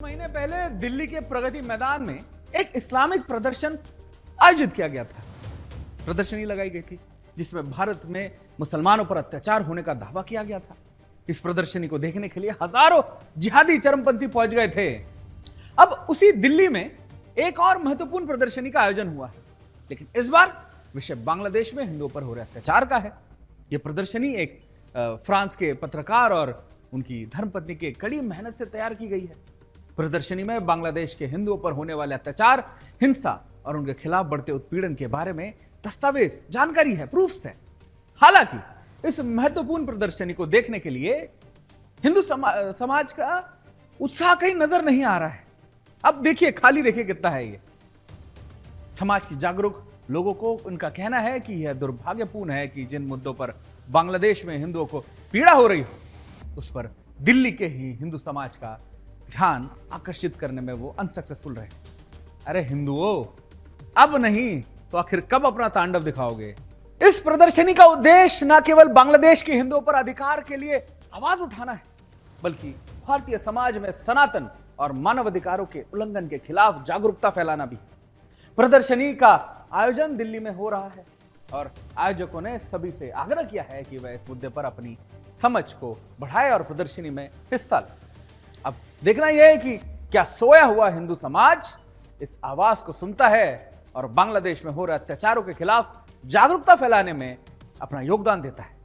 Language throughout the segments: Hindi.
महीने पहले दिल्ली के प्रगति मैदान में एक इस्लामिक प्रदर्शन आयोजित किया गया था। प्रदर्शनी लगाई गई थी जिसमें भारत में मुसलमानों पर अत्याचार होने का दावा किया गया था। इस प्रदर्शनी को देखने के लिए हजारों जिहादी चरमपंथी पहुंच गए थे। अब उसी दिल्ली में एक और महत्वपूर्ण प्रदर्शनी का आयोजन हुआ है, लेकिन इस बार विषय बांग्लादेश में हिंदुओं पर हो रहे अत्याचार का है। यह प्रदर्शनी एक फ्रांस के पत्रकार और उनकी धर्मपत्नी की कड़ी मेहनत से तैयार की गई है। प्रदर्शनी में बांग्लादेश के हिंदुओं पर होने वाले अत्याचार, हिंसा और उनके खिलाफ बढ़ते उत्पीड़न के बारे में दस्तावेज, जानकारी है, प्रूफ्स है। हालांकि इस महत्वपूर्ण प्रदर्शनी को देखने के लिए हिंदू समाज का उत्साह कहीं नजर नहीं आ रहा है। अब देखिए, खाली देखिए कितना है ये। समाज की जागरूक लोगों को उनका कहना है कि यह दुर्भाग्यपूर्ण है कि जिन मुद्दों पर बांग्लादेश में हिंदुओं को पीड़ा हो रही हो, उस पर दिल्ली के ही हिंदू समाज का ध्यान आकर्षित करने में वो अनसक्सेसफुल रहे। अरे हिंदुओं, अब नहीं तो आखिर कब अपना तांडव दिखाओगे? इस प्रदर्शनी का उद्देश्य न केवल बांग्लादेश के हिंदुओं पर अधिकार के लिए आवाज उठाना है, बल्कि भारतीय समाज में सनातन और मानवाधिकारों के उल्लंघन के खिलाफ जागरूकता फैलाना भी। प्रदर्शनी का आयोजन दिल्ली में हो रहा है और आयोजकों ने सभी से आग्रह किया है कि वह इस मुद्दे पर अपनी समझ को बढ़ाए और प्रदर्शनी में हिस्सा ले। अब देखना यह है कि क्या सोया हुआ हिंदू समाज इस आवाज को सुनता है और बांग्लादेश में हो रहे अत्याचारों के खिलाफ जागरूकता फैलाने में अपना योगदान देता है।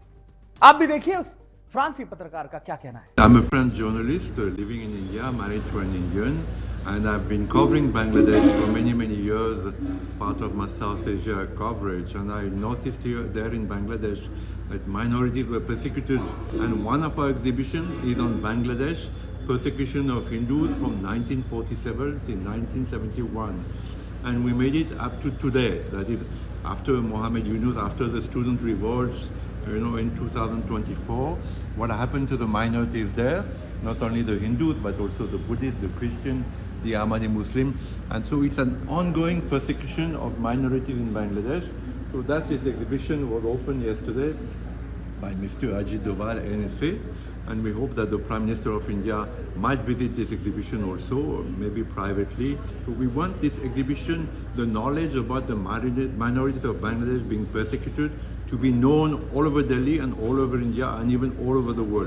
आप भी देखिए उस फ्रांसी पत्रकार का क्या कहना है। I'm a French journalist living in India, married to an Indian, and I've been covering Bangladesh for many years, part of my South Asia coverage. And I noticed there in Bangladesh that minorities were persecuted, and one of our exhibitions is on Bangladesh, persecution of Hindus from 1947 to 1971. And we made it up to today, that is after Mohammed Yunus, after the student revolts, in 2024, what happened to the minorities there, not only the Hindus, but also the Buddhists, the Christians, the Ahmadi Muslim. And so it's an ongoing persecution of minorities in Bangladesh. So that's this exhibition was opened yesterday by Mr. Ajit Doval, NSA. And we hope that the Prime Minister of India might visit this exhibition also, or maybe privately. So we want this exhibition, the knowledge about the minorities of Bangladesh being persecuted, to be known all over Delhi and all over India and even all over the world.